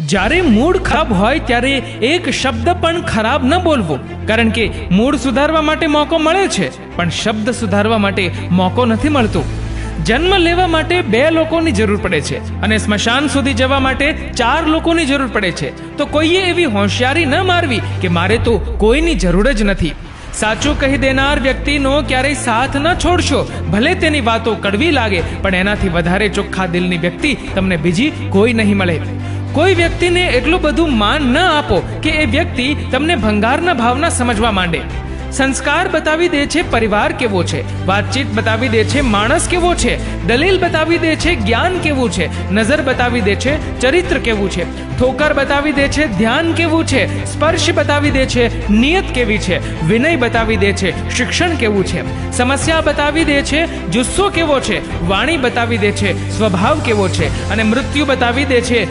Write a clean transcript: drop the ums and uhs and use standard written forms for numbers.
જ્યારે મૂડ ખરાબ હોય ત્યારે એક શબ્દ પણ ખરાબ ન બોલવો, કારણ કે મૂડ સુધારવા માટે મોકો મળે છે, પણ શબ્દ સુધારવા માટે મોકો નથી મળતો. જન્મ લેવા માટે 2 લોકોની જરૂર પડે છે અને સ્મશાન સુધી જવા માટે 4 લોકોની જરૂર પડે છે. તો કોઈએ એવી હોશિયારી ન મારવી કે મારે તો કોઈની જરૂર જ નથી. સાચું કહી દેનાર વ્યક્તિનો ક્યારેય સાથ ન છોડશો. ભલે તેની વાતો કડવી લાગે, પણ એનાથી વધારે ચોખ્ખા દિલની વ્યક્તિ તમને બીજી કોઈ નહીં મળે. કોઈ વ્યક્તિને એટલું બધું માન ન આપો કે એ વ્યક્તિ તમને ભંગારના ભાવના સમજવા માંડે. સંસ્કાર બતાવી દે છે પરિવાર કેવો છે, વાતચીત બતાવી દે છે માણસ કેવો છે, દલીલ બતાવી દે છે જ્ઞાન કેવું છે, નજર બતાવી દે છે ચરિત્ર કેવું છે, ઠોકર બતાવી દે છે ધ્યાન કેવું છે, સ્પર્શ બતાવી દે છે નિયત કેવી છે, વિનય બતાવી દે છે શિક્ષણ કેવું છે, સમસ્યા બતાવી દે છે જુસ્સો કેવો છે, વાણી બતાવી દે છે સ્વભાવ કેવો છે, અને મૃત્યુ બતાવી દે છે